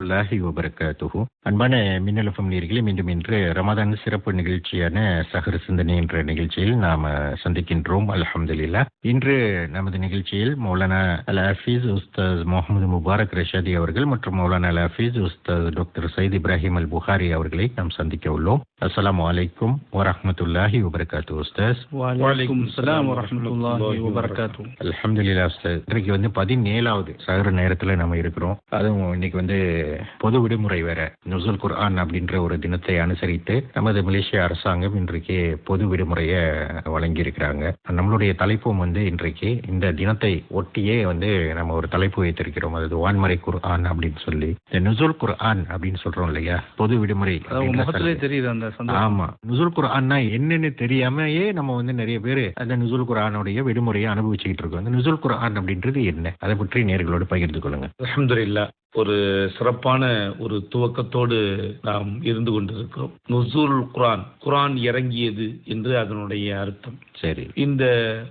வரஹ்மத்துல்லாஹி வபரகாத்துஹு. அன்பான மின்னல் எஃப்எம் நேயர்களே, மீண்டும் இன்று ரமதான் சிறப்பு நிகழ்ச்சியான சஹர் சிந்தனை என்ற நிகழ்ச்சியில் நாம் சந்திக்கின்றோம். அல்ஹம்துலில்லாஹ். இன்று நமது நிகழ்ச்சியில் மௌலானா அல் ஹஃபீஸ் உஸ்தாஸ் முகமது முபாரக் ரஷாதி அவர்கள் மற்றும் மௌலானா அல் ஹஃபீஸ் உஸ்தாஸ் டாக்டர் சயீத் இப்ராஹிம் அல் புகாரி அவர்களை நாம் சந்திக்க உள்ளோம். அஸ்ஸலாமு அலைக்கும் வரஹ்மத்துல்லாஹி வபரகாத்துஹு. உஸ்தாஸ். வலைக்கும் ஸலாம் வரஹ்மத்துல்லாஹி வபரகாத்துஹு. அல்ஹம்துலில்லாஹ் உஸ்தாஸ். இன்றைக்கு 17வது சஹர் நேரத்துல நம்ம இருக்கிறோம். அதுவும் இன்னைக்கு பொது விடுமுறை வேற, நுசுல் குர்ஆன் அப்படின்ற ஒரு தினத்தை அனுசரித்து நமது மலேசிய அரசாங்கம் இன்றைக்கு பொது விடுமுறையை வழங்கி இருக்கிறாங்க. நம்மளுடைய தலைப்பும் இன்றைக்கு இந்த தினத்தை ஒட்டியே நம்ம ஒரு தலைப்பு வைத்திருக்கிறோம். அதாவது வான்மறை குர்ஆன் அப்படின்னு சொல்லி, இந்த நுசுல் குர்ஆன் அப்படின்னு சொல்றோம் இல்லையா, பொது விடுமுறை. ஆமா, நுசுல் குர்ஆன்னா என்னன்னு தெரியாமயே நம்ம நிறைய பேர் அந்த நுசுல் குர்ஆனுடைய விடுமுறையை அனுபவிச்சுக்கிட்டு இருக்கோம். அந்த நுசுல் குர்ஆன் அப்படின்றது என்ன, அதை பற்றி நேயர்களோடு பகிர்ந்து கொள்ளுங்க. அல்ஹம்துலில்லாஹ். ஒரு சிறப்பான ஒரு துவக்கத்தோடு நாம் இருந்து கொண்டிருக்கிறோம். நுசூல் குர்ஆன், குர்ஆன் இறங்கியது என்று அதனுடைய அர்த்தம். சரி, இந்த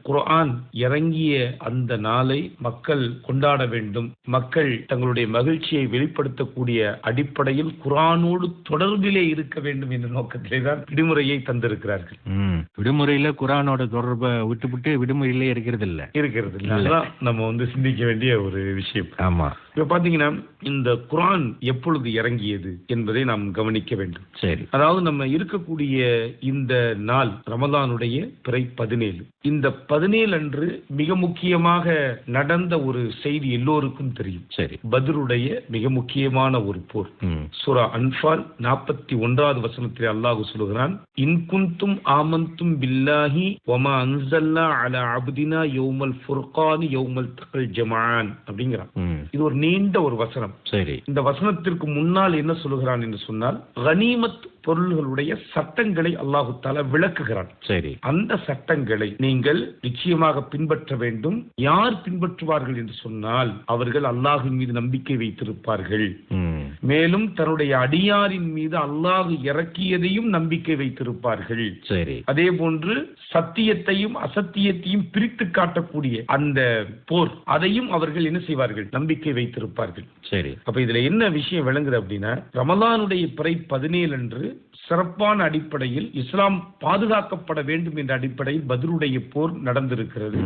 குர்ஆன் இறங்கிய அந்த நாளை மக்கள் கொண்டாட வேண்டும், மக்கள் தங்களுடைய மகிழ்ச்சியை வெளிப்படுத்தக்கூடிய அடிப்படையில் குர்ஆனோடு தொடர்பிலே இருக்க வேண்டும் என்ற நோக்கத்திலே தான் விடுமுறையை தந்திருக்கிறார்கள். விடுமுறையில குர்ஆனோட தொடர்பை விட்டுவிட்டு விடுமுறையிலே இருக்கிறது இல்ல. அதுதான் நம்ம சிந்திக்க வேண்டிய ஒரு விஷயம். ஆமா, இப்ப பாத்தீங்கன்னா இந்த குர்ஆன் எப்பொழுது இறங்கியது என்பதை நாம் கவனிக்க வேண்டும். சரி, அதாவது நம்ம இருக்கக்கூடிய இந்த நாள் ரமலானுடைய பிறை 17. இந்த 17 அன்று மிக முக்கியமாக நடந்த ஒரு செய்தி எல்லோருக்கும் தெரியும். சரி, பத்ருடைய மிக முக்கியமான ஒரு போர். சூரா அன்ஃபால் 41வது வசனத்தில் அல்லாஹ் சொல்கிறான், இன் குன்தும் ஆமன்தும் பில்லாஹி வமா அன்ஸல்னா அலா அப்தினா யௌமல் ஃபுர்கான் யௌமல் தகல் ஜமான் அப்படிங்கிறான். இது ஒரு நீண்ட ஒரு வசனம். சரி, இந்த வசனத்திற்கு முன்னால் என்ன சொல்லுகிறான் என்று சொன்னால், கனிமத் பொருள்களுடைய சட்டங்களை அல்லாஹு தஆலா விளக்குகிறான். சரி, அந்த சட்டங்களை நீங்கள் நிச்சயமாக பின்பற்ற வேண்டும். யார் பின்பற்றுவார்கள் என்று சொன்னால் அவர்கள் அல்லாஹ்வின் மீது நம்பிக்கை வைத்திருப்பார்கள், மேலும் தன்னுடைய அடியாரின் மீது அல்லாஹ் இறக்கியதையும் நம்பிக்கை வைத்திருப்பார்கள். சரி, அதே போன்று சத்தியத்தையும் அசத்தியத்தையும் பிரித்து காட்டக்கூடிய அந்த போர், அதையும் அவர்கள் என்ன செய்வார்கள், நம்பிக்கை வைத்திருப்பார்கள். சரி, அப்ப இதுல என்ன விஷயம் விளங்குது அப்படின்னா, ரமலானுடைய பிறை 17 அன்று சிறப்பான அடிப்படையில் இஸ்லாம் பாதுகாக்கப்பட வேண்டும் என்ற அடிப்படையில் பத்ருடைய போர் நடந்திருக்கிறது.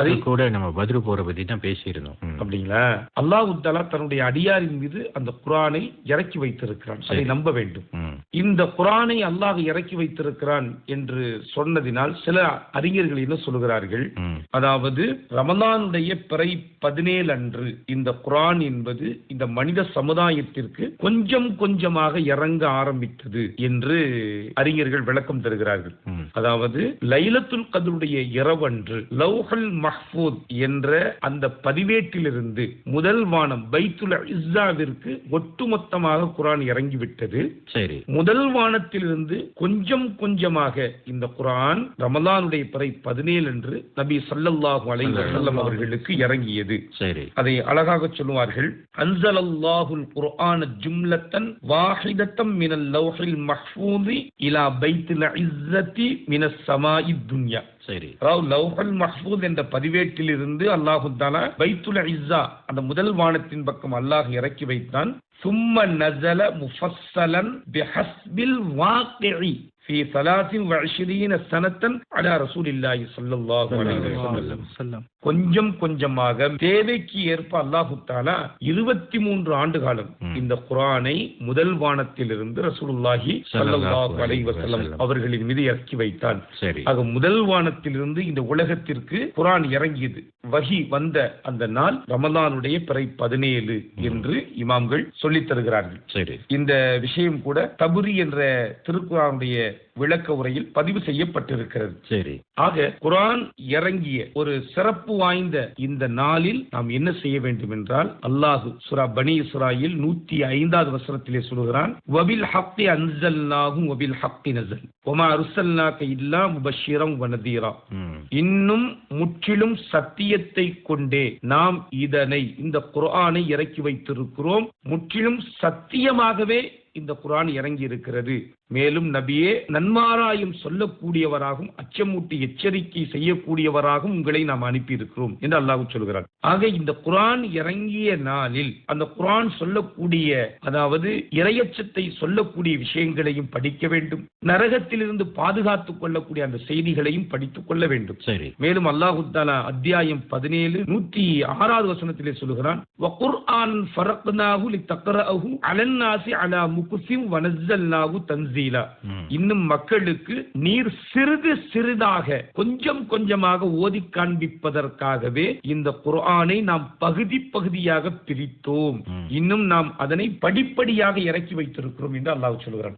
அதை கூட நம்ம பத்ரு போரை பத்தி தான் பேசியிருந்தோம். அப்படிங்களா? அல்லாஹ் தஆலா தன்னுடைய அடியாரின் மீது அந்த குர்ஆனை இறக்கி வைத்திருக்கிறான், அதை நம்ப வேண்டும். இந்த குர்ஆனை அல்லாஹ் இறக்கி வைத்திருக்கிறான் என்று சொன்னதினால் சில அறிஞர்கள் என்ன சொல்கிறார்கள், அதாவது ரமலானுடைய பிறை 17 அன்று இந்த குர்ஆன் என்பது இந்த மனித சமுதாயத்திற்கு கொஞ்சம் கொஞ்சமாக இறங்க ஆரம்பித்தது என்று அறிஞர்கள் விளக்கம் தருகிறார்கள். அதாவது லைலத்துல் கத்ருடைய இரவன்று லௌஹுல் மஹ்ஃபூஸ் என்ற அந்த பதிவேட்டிலிருந்து முதல் வானம் பைத்துல் இஸ்ஸாவிற்கு ஒட்டுமொத்தமாக குர்ஆன் இறங்கிவிட்டது. சரி, முதல் வானத்திலிருந்து கொஞ்சம் கொஞ்சமாக இந்த குர்ஆன் ரமலானுடைய பிறை 17 அன்று நபி ஸல்லல்லாஹு அலைஹி வஸல்லம் அவர்களுக்கு இறங்கியது. சரி, அதை அழகாக சொல்லுவார்கள், அன்ஸலல்லாஹுல் குர்ஆன ஜும்லத்தன் வாஹிதத்தன் மினல் லௌஹில் மஹ்ஃபூஸி இலா பைத்துல் இஸ்ஸத்தி மினஸ் ஸமாஇத் துன்யா. சரி, லௌஹுல் மஹ்ஃபூஸ் என்ற பதிவேட்டிலிருந்து அல்லாஹ் தஆலா பைத்துல் இஸ்ஸா அந்த முதல் வானத்தின் பக்கம் அல்லாஹ் இறக்கி வைத்தான். சும்ம நஸல முஃபஸ்ஸலன் பிஹஸ்பில் வாக்கிஇ في 23 سنة على رسول الله صلى الله عليه وسلم. கொஞ்சம் கொஞ்சமாக தேவைக்கு ஏற்ப அல்லாஹ் தஆலா 23 ஆண்டு காலம் இந்த குர்ஆனை முதல் வானத்திலிருந்து ரசூலுல்லாஹி ஸல்லல்லாஹு அலைஹி வஸல்லம் அவர்களின் மீது இறக்கி வைத்தான். ஆக முதல் வானத்திலிருந்து இந்த உலகத்திற்கு குர்ஆன் இறங்கியது, வஹி வந்த அந்த நாள் ரமலானுடைய பிறை 17 என்று இமாம்கள் சொல்லித் தருகிறார்கள். சரி, இந்த விஷயம் கூட தபுரி என்ற திருக்குர்ஆனுடைய விளக்க உரையில் பதிவு செய்யப்பட்டிருக்கிறது. சரி, ஆக குர்ஆன் இறங்கிய ஒரு சிறப்பு வாய்ந்த இந்த நாளில் நாம் என்ன செய்ய வேண்டும் என்றால், அல்லாஹ் சூரா பனி இஸ்ராயில் 105வது வசனத்திலே சொல்கிறான், வபில் ஹக்கி அன்ஸல்நாஹு வபில் ஹக்கி நஸல் வமா அர்ஸல்நாக இல்லா முபஷ்ஷிரன் வ நதீரா. இன்னும் முற்றிலும் சத்தியத்தை கொண்டே நாம் இதனை இந்த குர்ஆனை இறக்கி வைத்திருக்கிறோம், முற்றிலும் சத்தியமாகவே இந்த குர்ஆன் இறங்கி இருக்கிறது. மேலும் நபியே, நன்மாராயம் சொல்லக்கூடியவராகவும் அச்சமூட்டி எச்சரிக்கை செய்யக்கூடியவராகவும் உங்களை நாம் அனுப்பி இருக்கிறோம் என்று அல்லாஹ் சொல்கிறார். ஆக இந்த குர்ஆன் இறங்கிய நாளில் அந்த குர்ஆன் சொல்லக்கூடிய, அதாவது இறையச்சத்தை சொல்லக்கூடிய விஷயங்களையும் படிக்க வேண்டும், நரகத்திலிருந்து பாதுகாத்துக் கொள்ளக்கூடிய அந்த செய்திகளையும் படித்துக் கொள்ள வேண்டும். சரி. மேலும் அல்லாஹ் தஆலா அத்தியாயம் 17 106வது வசனத்திலே சொல்கிறான், வகுர்ஆன் ஃபரக்னாஹு லிதக்ரஅஹு அலன்னாஸி அலா முக்ஸிம் வனஸல்னாஹு தன்ஸீலா. இன்னும் மக்களுக்கு நீர் சிறிது சிறிதாக கொஞ்சம் கொஞ்சமாக ஓதி காண்பிப்பதற்காகவே இந்த குர்ஆனை நாம் பகுதி பகுதியாக பிரித்தோம், இன்னும் நாம் அதனை படிப்படியாக இறக்கி வைத்திருக்கிறோம் என்று அல்லாஹ் சொல்கிறான்.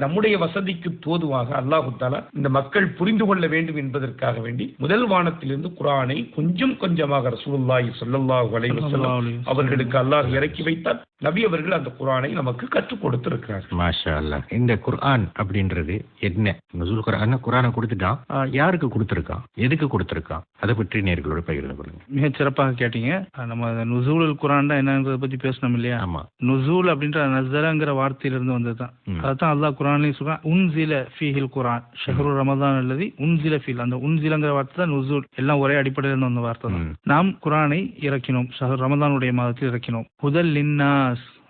நம்முடைய வசதிக்கு தோதுவாக அல்லாஹ் தஆலா இந்த மக்கள் புரிந்து கொள்ள வேண்டும் என்பதற்காக வேண்டி முதல் வானத்திலிருந்து குர்ஆனை கொஞ்சம் கொஞ்சமாக ரசூலுல்லாஹி ஸல்லல்லாஹு அலைஹி வஸல்லம் அவர்களுக்கு அல்லாஹ் இறக்கி வைத்தார். நபி அவர்கள் அந்த குர்ஆனை நமக்கு கற்றுக் கொடுத்திருக்கிறார். மாஷா அல்லாஹ். இந்த குர்ஆன் அப்படின்றது என்ன? நுஸூல் குர்ஆன், குர்ஆனை கொடுத்துட்டான், யாருக்கு கொடுத்திருக்கான், எதுக்கு கொடுத்திருக்கான், அதை பற்றி நேயர்களோட பகிர்ந்து கொள்ளுங்க. மிகச் சிறப்பாக கேட்டீங்க. நம்ம நுஸூலுல் குர்ஆன் என்னன்றதை பத்தி பேசணும் இல்லையா? ஆமா. நுஸூல் அப்படின்ற நஸலங்கிற வார்த்தையிலிருந்து வந்ததுதான். அதான் அல்லாஹ் குர்ஆன்லயும் சொல்றான், உன்ஸில ஃபீஹில் குர்ஆன் ஷஹ்ரு ரமதான் அல்லதி உன்ஸில ஃபீல். அந்த உன்ஸிலங்கிற வார்த்தை தான் நுஸூல். எல்லாம் ஒரே அடிப்படையில் வந்த வார்த்தை தான். நாம் குர்ஆனை இறக்கினோம், ஷஹ்ரு ரமதானுடைய மாதத்தில் இறக்கினோம். ஹுதல் லின்னாஸ்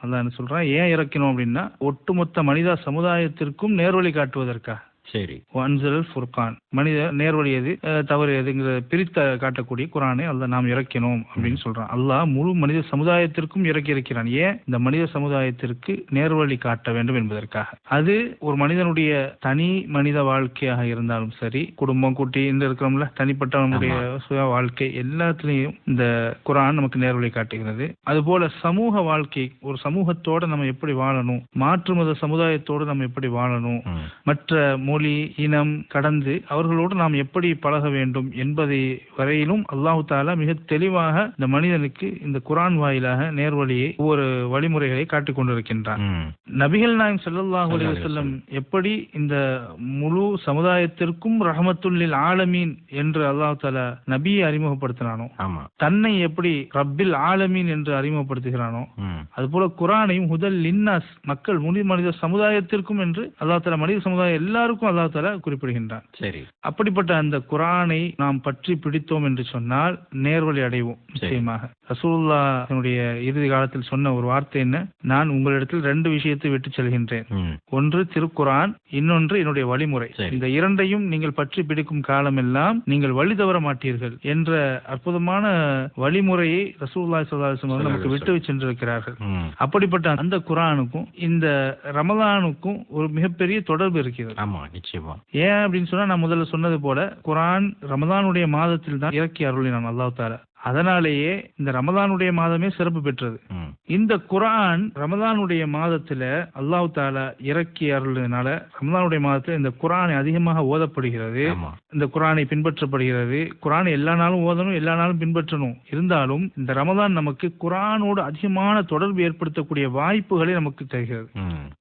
அதான் சொல்றான். ஏன் இறக்கணும் அப்படின்னா, ஒட்டுமொத்த மனித சமுதாயத்திற்கும் நேர்வழி காட்டுவதற்காக. சரி. வன்சல் ஃபுர்கான், மனித நேர்வழி எது தவறு எதுங்கிற பிரித்த காட்டக்கூடிய குர்ஆனை அல்லாஹ் நாம் இறக்கினோம் அப்படின்னு சொல்றான். அல்லாஹ் முழு மனித சமுதாயத்திற்கும் இறக்கி இருக்கிறான். ஏன்? இந்த மனித சமுதாயத்திற்கு நேர்வழி காட்ட வேண்டும் என்பதற்காக. அது ஒரு மனிதனுடைய தனி மனித வாழ்க்கையாக இருந்தாலும் சரி, குடும்பம் குட்டி இந்த இருக்கிறோம்ல, தனிப்பட்ட நம்முடைய சுய வாழ்க்கை எல்லாத்திலையும் இந்த குர்ஆன் நமக்கு நேர்வழி காட்டுகிறது. அதுபோல சமூக வாழ்க்கை, ஒரு சமூகத்தோட நம்ம எப்படி வாழணும், மாற்று மத சமுதாயத்தோடு நம்ம எப்படி வாழணும், மற்ற மொழி இனம் கடந்து அவர்களோடு நாம் எப்படி பழக வேண்டும் என்பதை வரையிலும் அல்லாஹ் தஆலா மிக தெளிவாக இந்த மனிதனுக்கு இந்த குர்ஆன் வாயிலாக நேர்வழியை, ஒவ்வொரு வழிமுறைகளை காட்டிக் கொண்டிருக்கின்றான். நபிகள் நாயகம் ஸல்லல்லாஹு அலைஹி வஸல்லம் எப்படி இந்த முழு சமுதாயத்திற்கும் ரஹ்மத்துல் லில் ஆலமீன் என்று அல்லாஹ் தஆலா நபியை அறிமுகப்படுத்தினானோ, தன்னை எப்படி ரப்பில் ஆலமீன் என்று அறிமுகப்படுத்துகிறானோ, அதுபோல குர்ஆனையும் ஹுதல் லின்னாஸ், மக்கள் முழு மனித சமுதாயத்திற்கும் என்று அல்லாஹ் தஆலா மனித சமுதாயம் எல்லாருக்கும் அல்லாஹ் தஆலா குறிப்பிடுகின்றான். சரி. அப்படிப்பட்ட அந்த குர்ஆனை நாம் பற்றி பிடித்தோம் என்று சொன்னால் நேர்வழி அடைவோம் நிச்சயமாக. ரசூலுல்லாஹ்வுடைய இறுதி காலத்தில் சொன்ன ஒரு வார்த்தை என்ன? நான் உங்களிடத்தில் 2 விஷயத்தை விட்டு செல்கின்றேன். ஒன்று திருக்குர்ஆன், இன்னொன்று என்னுடைய வழிமுறை. இந்த இரண்டையும் நீங்கள் பற்றி பிடிக்கும் காலமெல்லாம் நீங்கள் வழி தவற மாட்டீர்கள் என்ற அற்புதமான வழிமுறையை ரசூலுல்லாஹி ஸல்லல்லாஹு அலைஹி வஸல்லம் நமக்கு விட்டு சென்றிருக்கிறார்கள். அப்படிப்பட்ட அந்த குர்ஆனுக்கும் இந்த ரமலானுக்கும் ஒரு மிகப்பெரிய தொடர்பு இருக்கிறது. ஏன் அப்படின்னு சொன்னா, நான் முதல்ல சொன்னது போல குர்ஆன் ரமலானுடைய மாதத்தில் தான் இறக்கி அருளினான் அல்லாஹ் தஆலா. அதனாலேயே இந்த ரமலானுடைய மாதமே சிறப்பு பெற்றது. இந்த குர்ஆன் ரமலானுடைய மாதத்துல அல்லாஹ் தஆலா இறக்கி அருளினால ரமலானுடைய மாதத்துல இந்த குர்ஆனை அதிகமாக ஓதப்படுகிறது, இந்த குர்ஆனை பின்பற்றப்படுகிறது. குர்ஆனை எல்லா நாளும் ஓதணும், எல்லா நாளும் பின்பற்றணும். இருந்தாலும் இந்த ரமலான் நமக்கு குர்ஆனோடு அதிகமான தொடர்பு ஏற்படுத்தக்கூடிய வாய்ப்புகளை நமக்கு தருகிறது.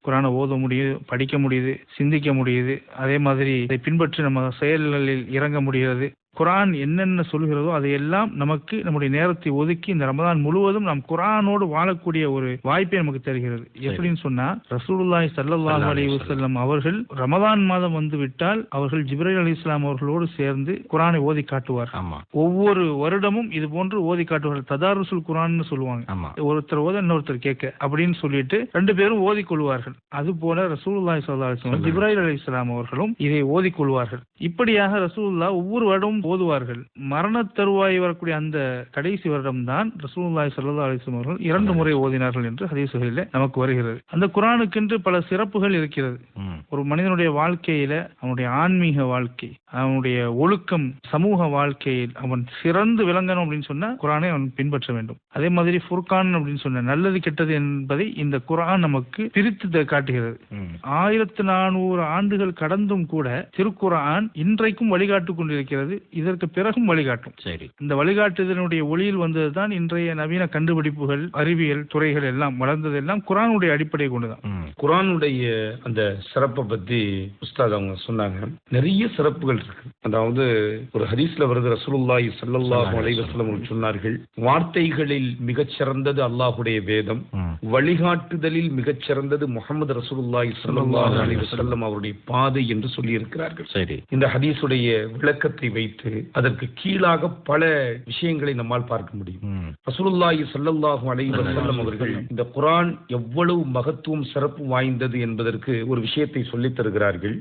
குர்ஆனை ஓத முடியுது, படிக்க முடியுது, சிந்திக்க முடியுது. அதே மாதிரி இதை பின்பற்றி நம்ம செயல்களில் இறங்க முடிகிறது. குர்ஆன் என்னென்ன சொல்கிறதோ அதையெல்லாம் நமக்கு நம்முடைய நேரத்தை ஒதுக்கி இந்த ரமலான் முழுவதும் நாம் குர்ஆனோடு வாழக்கூடிய ஒரு வாய்ப்பை நமக்கு தருகிறது. எப்படின்னு சொன்னா, ரசூலுல்லாஹி ஸல்லல்லாஹு அலைஹி வஸல்லம் அவர்கள் ரமலான் மாதம் வந்து விட்டால் அவர்கள் ஜிப்ரீல் அலைஹிஸ்ஸலாம் அவர்களோடு சேர்ந்து குர்ஆனை ஓதி காட்டுவார். ஒவ்வொரு வருடமும் இது போன்று ஓதி காட்டுவார்கள். ததாருசுல் குர்ஆன்னு சொல்லுவாங்க. ஒருத்தர் ஓத இன்னொருத்தர் கேட்க அப்படின்னு சொல்லிட்டு 2 பேரும் ஓதி கொள்வார்கள். அது போல ரசூலுல்லாஹி ஸல்லல்லாஹு அலைஹி வஸல்லம் ஜிப்ரீல் அலைஹிஸ்ஸலாம் அவர்களும் இதை ஓதி கொள்வார்கள். இப்படியாக ரசூலுல்லாஹ் ஒவ்வொரு வருடமும் ஓதுவார்கள். மரண தருவாய் வரக்கூடிய அந்த கடைசி வருடம் தான் ரசூலுல்லாஹி ஸல்லல்லாஹு அலைஹி வஸல்லம் அவர்கள் 2 முறை ஓதினார்கள் என்று ஹதீஸ்களில் நமக்கு வருகிறது. அந்த குர்ஆனுக்கென்று பல சிறப்புகள் இருக்கிறது. ஒரு மனிதனுடைய வாழ்க்கையில, அவனுடைய ஆன்மீக வாழ்க்கை, அவனுடைய ஒழுக்கம், சமூக வாழ்க்கையில் அவன் சிறந்து விளங்கணும் அப்படின்னு சொன்னா குர்ஆனை அவன் பின்பற்ற வேண்டும். அதே மாதிரி ஃபுர்கான் அப்படின்னு சொன்ன நல்லது கெட்டது என்பதை இந்த குர்ஆன் நமக்கு பிரித்து காட்டுகிறது. 1400 ஆண்டுகள் கடந்தும் கூட திருக்குர்ஆன் இன்றைக்கும் வழிகாட்டுக் கொண்டிருக்கிறது. இதற்கு பிறகும் வழிகாட்டும். சரி. இந்த வழிகாட்டுதலுடைய ஒளியில் வந்ததுதான் இன்றைய நவீன கண்டுபிடிப்புகள், அறிவியல் துறைகள் எல்லாம் வளர்ந்ததெல்லாம் குர்ஆனுடைய அடிப்படை கொண்டுதான். குர்ஆனுடைய அந்த சிறப்பை பத்தி உஸ்தாத் அவங்க சொன்னாங்க. நிறைய சிறப்புகள் இருக்கு. அதாவது ஒரு ஹதீஸ்ல வருது, ரசூலுல்லாஹி ஸல்லல்லாஹு அலைஹி வஸல்லம் சொன்னார்கள், வார்த்தைகளில் நூல்களில் மிகச்சிறந்தது அல்லாஹுடைய வேதம், வழிகாட்டுதலில் மிகச்சிறந்தது முஹம்மது ரசூலுல்லாஹி ஸல்லல்லாஹு அலைஹி வஸல்லம் அவருடைய பாதை என்று சொல்லியிருக்கிறார்கள். சரி, இந்த ஹதீஸுடைய விளக்கத்தை வைத்து அதற்கு கீழாக பல விஷயங்களை நம்மால் பார்க்க முடியும். ரசூலுல்லாஹி ஸல்லல்லாஹு அலைஹி வஸல்லம் அவர்கள் இந்த குர்ஆன் எவ்வளவு மகத்துவம் சிறப்பு வாய்ந்தது என்பதற்கு ஒரு விஷயத்தை சொல்லித் தருகிறார்கள்.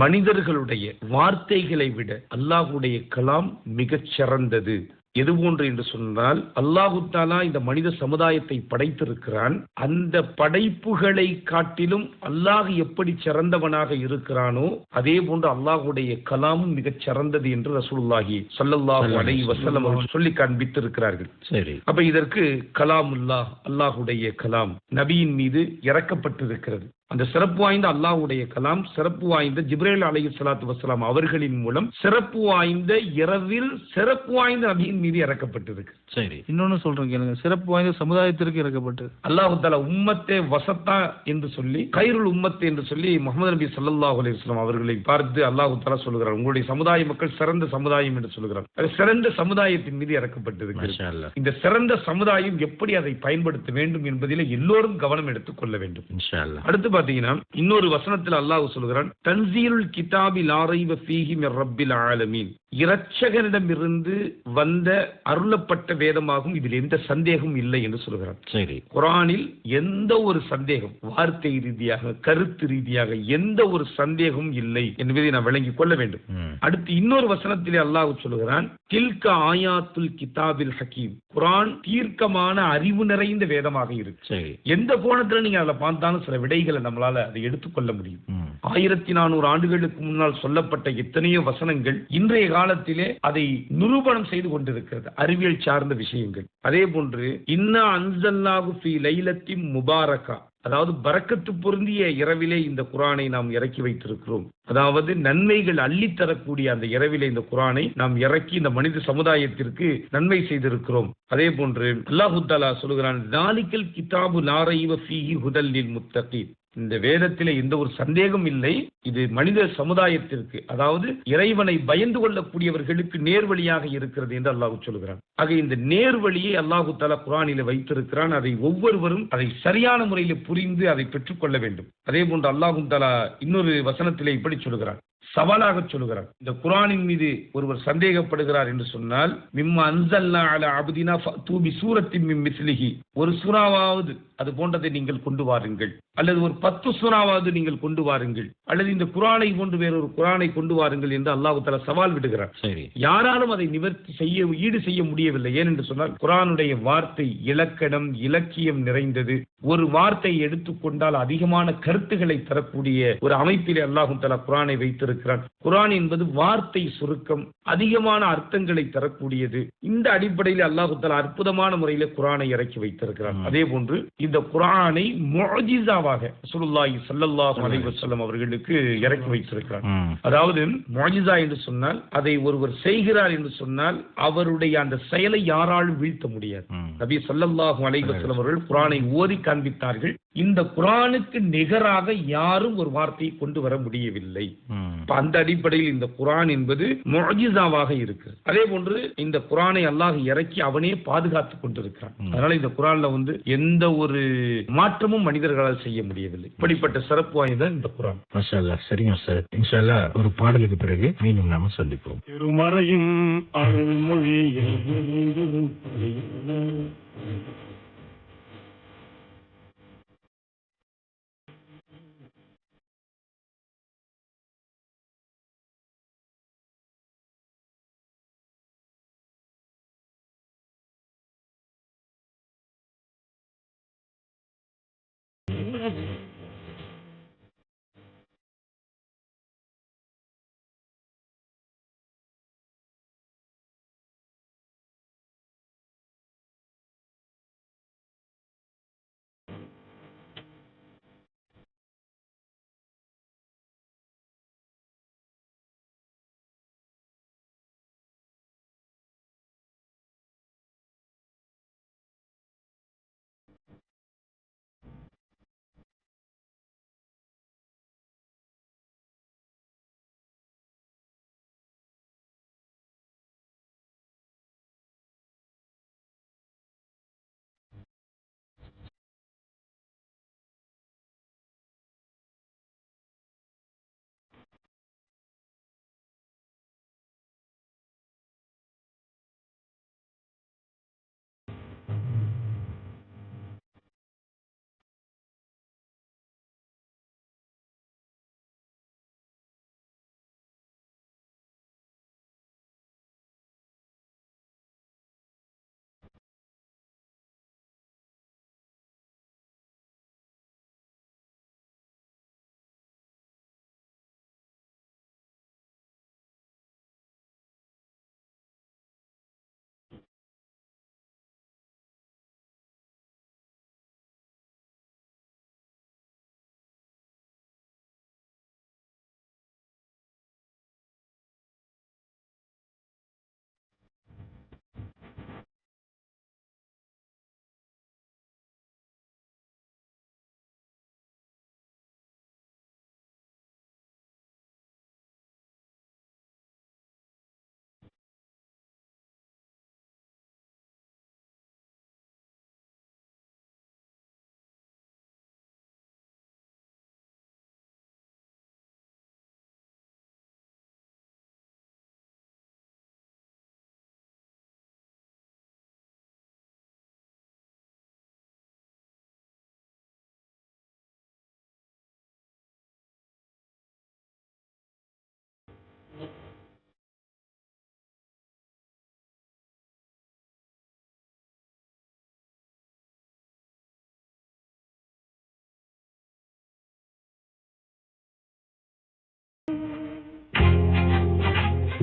மனிதர்களுடைய வார்த்தைகளை விட அல்லாஹ்வுடைய கலாம் மிகச் சிறந்தது. எது போன்று என்று சொன்னால், அல்லாஹு தஆலா இந்த மனித சமுதாயத்தை படைத்திருக்கிறான். அந்த படைப்புகளை காட்டிலும் அல்லாஹ் எப்படி சிறந்தவனாக இருக்கிறானோ அதே போன்று அல்லாஹ்வுடைய கலாமும் மிகச் சிறந்தது என்று ரசூலுல்லாஹி ஸல்லல்லாஹு அலைஹி வஸல்லம் அவர்கள் சொல்லி காண்பித்திருக்கிறார்கள். சரி, அப்ப இதற்கு கலாமுல்லாஹ், அல்லாஹ்வுடைய கலாம் நபியின் மீது இறக்கப்பட்டிருக்கிறது. அந்த சிறப்பு வாய்ந்த அல்லாஹ்வுடைய கலாம் சிறப்பு வாய்ந்த ஜிப்ரீல் அலைஹிஸ்ஸலாத்து வஸ்ஸலாம் அவர்களின் மூலம் சிறப்பு வாய்ந்த இரவில் சிறப்பு வாய்ந்த நபியின் மீது இறக்கப்பட்டிருக்கு. சரி, இன்னொன்னு சொல்றேன் கேளுங்க, சிறப்பு வாய்ந்த சமுதாயத்திற்கு இறக்கப்பட்டது. அல்லாஹ் தஆலா உம்மத்தே வசத்தா என்று சொல்லி, கைருல் உம்மத் என்று சொல்லி முஹம்மது நபி ஸல்லல்லாஹு அலைஹி வஸல்லம் அவர்களை பார்த்து அல்லாஹ் தஆலா சொல்கிறார், உங்களுடைய சமுதாய மக்கள் சிறந்த சமுதாயம் என்று சொல்கிறார். அது சிறந்த சமுதாயத்தின் மீது இறக்கப்பட்டிருக்கிறது. மாஷா அல்லாஹ். இந்த சிறந்த சமுதாயம் எப்படி அதை பயன்படுத்த வேண்டும் என்பதில் எல்லோரும் கவனம் எடுத்துக் கொள்ள வேண்டும். இன்ஷா அல்லாஹ். அடுத்து பாத்தீங்கன்னா இன்னொரு வசனத்தில் அல்லாஹ் சொல்கிறான், தன்சீலுல் கிதாபி லா ரைப ஃபீஹி மிர் ரப்பில் ஆலமீன். இரட்சகனிடமிருந்து வந்த அருளப்பட்ட வேதமாகும், இதில் எந்த சந்தேகமும் இல்லை என்று சொல்கிறான். சரி, குர்ஆனில் எந்த ஒரு சந்தேகம், வார்த்தை ரீதியாக கருத்து ரீதியாக எந்த ஒரு சந்தேகமும் இல்லை என்பதை நாம் விளங்கிக் கொள்ள வேண்டும். அடுத்து இன்னொரு வசனத்திலே அல்லாஹ் சொல்கிறான், தில்க ஆயாத்துல் கிதாபில் ஹக்கீம். குர்ஆன் தீர்க்கமான அறிவு நிறைந்த வேதமாக இருக்கு. சரி, எந்த கோணத்துல நீங்க அதுல பார்த்தாலும் சில விடைகளை நம்மளால அதை எடுத்துக்கொள்ள முடியும். 1400 ஆண்டுகளுக்கு முன்னால் சொல்லப்பட்ட எத்தனையோ வசனங்கள் இன்றைய காலத்திலே அதை நிரூபணம் செய்து கொண்டிருக்கிறது, அறிவியல் சார்ந்த விஷயங்கள். அதே போன்று இன்னா அன்ஸல்னாஹு ஃபீ லைலத்தின் முபாரகா, அதாவது பரக்கத்து பொருந்திய இரவிலே இந்த குர்ஆனை நாம் இறக்கி வைத்திருக்கிறோம். அதாவது நன்மைகள் அள்ளித்தரக்கூடிய அந்த இரவிலே இந்த குர்ஆனை நாம் இறக்கி இந்த மனித சமுதாயத்திற்கு நன்மை செய்திருக்கிறோம். அதே போன்று அல்லாஹ் தஆலா சொல்கிறான், ஸாலிகல் கிதாபு லா ரைப ஃபீஹி ஹுதல் லில் முத்தகீன். இந்த வேதத்திலே எந்த ஒரு சந்தேகம் இல்லை, இது மனித சமுதாயத்திற்கு, அதாவது இறைவனை பயந்து கொள்ளக்கூடியவர்களுக்கு நேர்வழியாக இருக்கிறது என்று அல்லாஹ் சொல்கிறான். ஆக இந்த நேர்வழியை அல்லாஹ் தஆலா குர்ஆனிலே வைத்திருக்கிறான். அதை ஒவ்வொருவரும் அதை சரியான முறையில் புரிந்து அதை பெற்றுக்கொள்ள வேண்டும். அதே போன்று அல்லாஹ் தஆலா இன்னொரு வசனத்திலே இப்படி சொல்கிறான், சவாலாக சொல்கிறார். இந்த குர்ஆனின் மீது ஒருவர் சந்தேகப்படுகிறார் என்று சொன்னால், மிம்ம அன்ஸல்னா அலா அப்தினா ஃபஅது பி சூரத்தின் மின் மிஸ்லிஹி, ஒரு சூறாவாவது அது போன்றதை நீங்கள் கொண்டு வாருங்கள், அல்லது ஒரு 10 சூறாவாவது நீங்கள் கொண்டு வாருங்கள், அல்லது இந்த குர்ஆனை போன்று வேறொரு குர்ஆனை கொண்டு வாருங்கள் என்று அல்லாஹ் தஆலா சவால் விடுகிறார். சரி, யாராலும் அதை நிவர்த்தி செய்ய, ஈடு செய்ய முடியவில்லை. ஏனென்று சொன்னால் குர்ஆனுடைய வார்த்தை இலக்கணம் இலக்கியம் நிறைந்தது. ஒரு வார்த்தையை எடுத்துக்கொண்டால் அதிகமான கருத்துக்களை தரக்கூடிய ஒரு அமைப்பிலே அல்லாஹ் தஆலா குர்ஆனை வைத்திருக்கிறான். குர்ஆன் என்பது வார்த்தை சுருக்கம், அதிகமான அர்த்தங்களை தரக்கூடியது. இந்த அடிப்படையில் அல்லாஹ் தஆலா அற்புதமான முறையில் குர்ஆனை இறக்கி வைத்திருக்கிறான். அதே போன்று இந்த குர்ஆனை முஅஜிஸாவாக ரசூலுல்லாஹி ஸல்லல்லாஹு அலைஹி வஸல்லம் அவர்களுக்கு இறக்கி வைத்திருக்கிறான். அதாவது முஅஜிஸா என்று சொன்னால், அதை ஒருவர் செய்கிறார் என்று சொன்னால் அவருடைய அந்த செயலை யாராலும் வீழ்த்த முடியாது. நபி ஸல்லல்லாஹு அலைஹி வஸல்லம் அவர்கள் குர்ஆனை ஓதி காண்பித்தார்கள். இந்த குர்ஆனுக்கு நிகராக யாரும் ஒரு வார்த்தையை கொண்டு வர முடியவில்லை. அந்த அடிப்படையில் இந்த குர்ஆன் என்பது முஅஜிஸாவாக இருக்கு. அதே போன்று இந்த குர்ஆனை அல்லாஹ் இறக்கி அவனே பாதுகாத்துக் கொண்டிருக்கிறான். அதனால இந்த குர்ஆன்ல எந்த ஒரு மாற்றமும் மனிதர்களால் செய்ய முடியவில்லை. இப்படிப்பட்ட சிறப்பு வாய்ந்த இந்த குர்ஆன். மாஷா அல்லாஹ். சரிங்க சார், இன்ஷா அல்லாஹ் ஒரு பாடலுக்கு பிறகு மீண்டும் நாம சந்திப்போம். திருமறையின் அருள்மொழியில்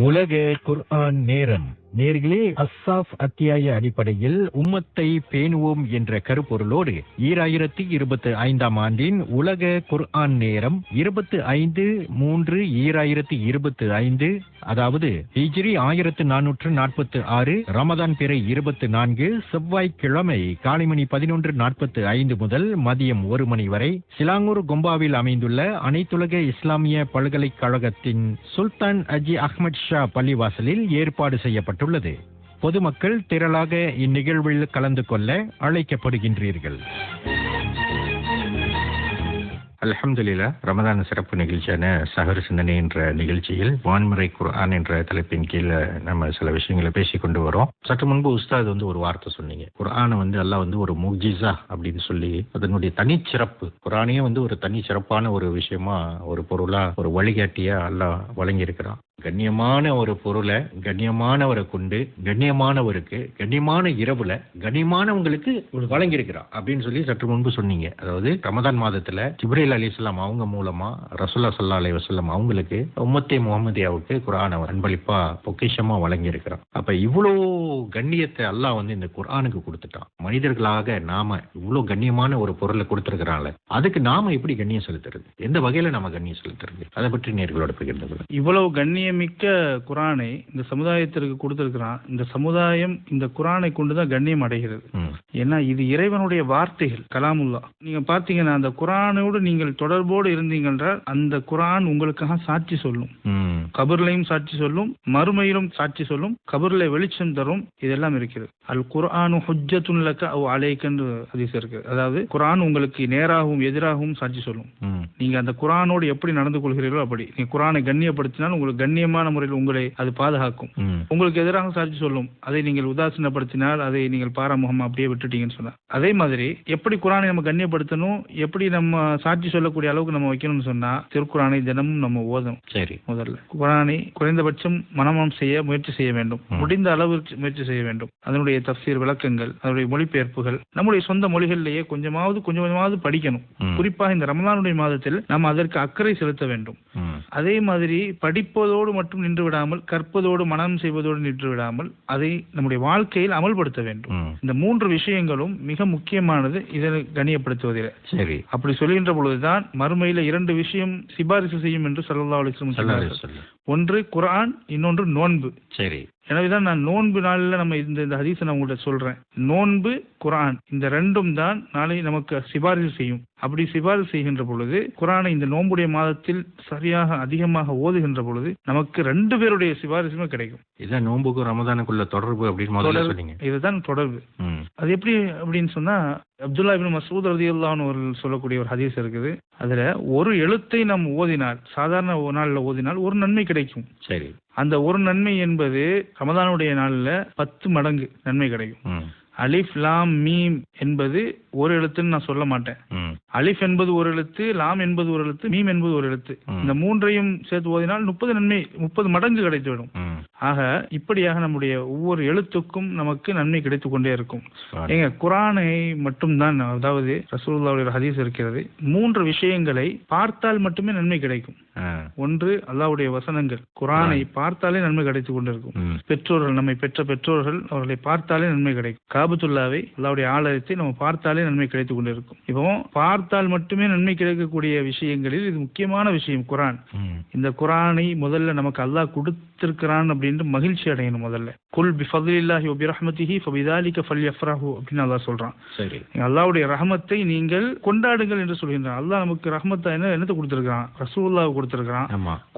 உலக குர்ஆன் நேரம். நேர்களே, அஸ்ஸாஃப் அத்தியாய அடிப்படையில் உம்மத்தை பேணுவோம் என்ற கருப்பொருளோடு 2025 ஆண்டின் உலக குர்ஆன் நேரம் 25/3/2025, அதாவது ஹிஜ்ரி 1446 ரமதான் பிறை 24 செவ்வாய்க்கிழமை காலை மணி 11:45 முதல் மதியம் 1 மணி வரை சிலாங்கூர் கொம்பாவில் அமைந்துள்ள அனைத்துலக இஸ்லாமிய பல்கலைக்கழகத்தின் சுல்தான் அஜி அஹ்மத் ஷா பள்ளிவாசலில் ஏற்பாடு செய்யப்பட்டுள்ளது. பொதுமக்கள் திரளாக இந்நிகழ்வில் கலந்து கொள்ள அழைக்கப்படுகின்றீர்கள். அல்ஹம்துலில்லாஹ். ரமதான் சிறப்பு நிகழ்ச்சியான சஹர் சிந்தனை என்ற நிகழ்ச்சியில் வான்முறை குர்ஆன் என்ற தலைப்பின் கீழ் நம்ம சில விஷயங்களை பேசி கொண்டு வரோம். சற்று முன்பு உஸ்தாத் ஒரு வார்த்தை சொன்னீங்க. குர்ஆனை அல்லாஹ் ஒரு முஜிஸா அப்படின்னு சொல்லி அதனுடைய தனிச்சிறப்பு, குர்ஆனையே ஒரு தனி சிறப்பான ஒரு விஷயமா, ஒரு பொருளா, ஒரு வழிகாட்டியா அல்லாஹ் வழங்கி இருக்கிறான். கண்ணியமான ஒரு பொருளை கண்ணியமானவரை கொண்டு கண்ணியமானவருக்கு கண்ணியமான இரவுல கண்ணியமானவங்களுக்கு வழங்கியிருக்கிறான் அப்படின்னு சொல்லி சற்று முன்பு சொன்னீங்க. அதாவது ரமதான் மாதத்துல ஜிப்ரீல் அலைஹிஸ்ஸலாம் அவங்க மூலமா ரசூலுல்லாஹ் ஸல்லல்லாஹு அலைஹி வஸல்லம் அவங்களுக்கு உம்மத்தே முஹம்மதியாவுக்கு குர்ஆனை அன்பளிப்பா பொக்கிஷமா வழங்கியிருக்கிறான். அப்ப இவ்வளவு கண்ணியத்தை அல்லாஹ் இந்த குர்ஆனுக்கு கொடுத்துட்டான். மனிதர்களாக நாம இவ்வளவு கண்ணியமான ஒரு பொருளை கொடுத்திருக்கிறாங்களே, அதுக்கு நாம எப்படி கண்ணியம் செலுத்துறது, எந்த வகையில நாம கண்ணியம் செலுத்துறது, அதை பற்றி நேர்களோட பகிர்ந்து. இவ்வளவு கண்ணியமிக்க குர்ஆனை இந்த சமுதாயத்திற்கு கொடுத்திருக்கிறான். இந்த சமுதாயம் இந்த குர்ஆனை கொண்டுதான் கண்ணியம் அடைகிறது. ஏன்னா இது இறைவனுடைய வார்த்தைகள், கலாமுல்லா. நீங்க பார்த்தீங்கன்னா அந்த குர்ஆனோடு நீங்கள் தொடர்போடு இருந்தீங்க என்றால் அந்த குர்ஆன் உங்களுக்காக சாட்சி சொல்லும். கபர்லையும் சாட்சி சொல்லும், மறுமையிலும் சாட்சி சொல்லும், கபர்ல வெளிச்சம் தரும். இதெல்லாம் இருக்கிறது. அல் குர்ஆனு ஹுஜ்ஜத்துன் லக அவ் அலைக என்று ஹதீஸ் இருக்கு. அதாவது குர்ஆன் உங்களுக்கு நேராகவும் எதிராகவும் சாட்சி சொல்லும். நீங்க அந்த குர்ஆனோடு எப்படி நடந்து கொள்கிறீர்களோ அப்படி. நீங்க குர்ஆனை கண்ணியப்படுத்தினால் உங்களுக்கு கண்ணியமான முறையில் உங்களை அது பாதுகாக்கும். உங்களுக்கு எதிராக சாட்சி சொல்லும், அதை நீங்கள் உதாசீனப்படுத்தினால், அதை நீங்கள் பாராமுகமா அப்படியே விட்டுட்டீங்கன்னு சொன்னா. அதே மாதிரி எப்படி குர்ஆனை நம்ம கண்ணியப்படுத்தணும், எப்படி நம்ம சாட்சி சொல்லக்கூடிய அளவுக்கு நம்ம வைக்கணும்னு சொன்னா திருக்குர்ஆனை தினமும் நம்ம ஓதணும். சரி, முதல்ல குர்ஆனை குறைந்தபட்சம் மனனம் செய்ய முயற்சி செய்ய வேண்டும். முடிந்த அளவுக்கு முயற்சி செய்ய வேண்டும். அதனுடைய தஃப்சீர் விளக்கங்கள், அதனுடைய மொழிபெயர்ப்புகள் நம்முடைய சொந்த மொழிகளிலேயே கொஞ்சமாவது படிக்கணும். குறிப்பாக இந்த ரமலானுடைய மாதத்தில் நாம் அதற்கு அக்கறை செலுத்த வேண்டும். அதே மாதிரி படிப்பதோடு மட்டும் நின்று விடாமல், கற்பதோடு மனம் செய்வதோடு நின்று விடாமல், அதை நம்முடைய வாழ்க்கையில் அமல்படுத்த வேண்டும். இந்த 3 விஷயங்களும் மிக முக்கியமானது இதை கண்ணியப்படுத்துவதில். சரி, அப்படி சொல்கின்ற பொழுதுதான் மறுமையில 2 விஷயம் சிபாரிசு செய்யும் என்று ஸல்லல்லாஹு அலைஹி வஸல்லம் சொன்னார்கள். ஒன்று குர்ஆன், இன்னொன்று நோன்பு. சரி, எனவேதான் நான் நோன்பு நாளில் நம்ம இந்த ஹதீஸை நான் உங்கள்கிட்ட சொல்றேன். நோன்பு, குர்ஆன், இந்த 2ம் தான் நாளை நமக்கு சிபாரிசு செய்யும். அப்படி சிபாரிசு செய்கின்ற பொழுது குர்ஆனை இந்த நோன்புடைய மாதத்தில் சரியாக அதிகமாக ஓதுகின்ற பொழுது நமக்கு 2 பேருடைய சிபாரிசுமே கிடைக்கும். இதான் நோன்புக்கும் ரமதானுக்குள்ள தொடர்பு அப்படின்னு முதல்ல சொன்னீங்க. இதுதான் தொடர்பு. அது எப்படி அப்படின்னு சொன்னா, அப்துல்லா இப்னு மஸ்ஊத் ரலியல்லாஹு அன்ஹு அவர்கள் சொல்லக்கூடிய ஒரு ஹதீஸ் இருக்குது. அதுல ஒரு எழுத்தை நாம் ஓதினால், சாதாரண ஒரு நாள்ல ஓதினால் ஒரு நன்மை கிடைக்கும். சரி, அந்த ஒரு நன்மை என்பது ரமதானுடைய நாள்ல 10 மடங்கு நன்மை கிடைக்கும். அலிஃப் லாம் மீம் என்பது ஒரு எழுத்துன்னு நான் சொல்ல மாட்டேன். அலிஃப் என்பது ஒரு எழுத்து, லாம் என்பது ஒரு எழுத்து, மீம் என்பது ஒரு எழுத்து. இந்த 3ஐயும் சேர்த்து ஓதினால் 30 நன்மை, 30 மடங்கு கிடைத்துவிடும். ஆக இப்படியாக நம்முடைய ஒவ்வொரு எழுத்துக்கும் நமக்கு நன்மை கிடைத்து கொண்டே இருக்கும். எங்க குர்ஆனை மட்டும்தான், அதாவது ரசூலுல்லாஹ்வுடைய ஹதீஸ் இருக்கிறது, 3 விஷயங்களை பார்த்தால் மட்டுமே நன்மை கிடைக்கும். ஒன்று அல்லாஹ்வுடைய வசனங்கள், குர்ஆனை பார்த்தாலே நன்மை கிடைத்துக் கொண்டிருக்கும். பெற்றோர்கள், நம்மை பெற்ற பெற்றோர்கள், அவர்களை பார்த்தாலே நன்மை கிடைக்கும். காபத்துல்லாவை, அல்லாஹ்வுடைய ஆலயத்தை நம்ம பார்த்தாலே நன்மை கிடைத்துக் கொண்டிருக்கும். இப்போ பார்த்தால் மட்டுமே நன்மை கிடைக்கக்கூடிய விஷயங்களில் இது முக்கியமான விஷயம் குர்ஆன். இந்த குர்ஆனை முதல்ல நமக்கு அல்லாஹ் கொடுத்திருக்கிறான் அப்படின்னு மகிழ்ச்சி அடையணும். முதல்ல குல் பிஃபத்லில்லாஹி வ பிரஹ்மதிஹி ஃபபிதாலிக ஃபல்யஃப்ரஹு அப்படின்னு அல்லாஹ் சொல்றான். சரி, அல்லாஹ்வுடைய ரஹமத்தை நீங்கள் கொண்டாடுங்கள் என்று சொல்கின்றான். அல்லாஹ் நமக்கு ரஹமத்தை என்னத்தை கொடுத்திருக்கிறான்? ரசூலுல்லாஹ் கொடுத்திருக்கிறான்,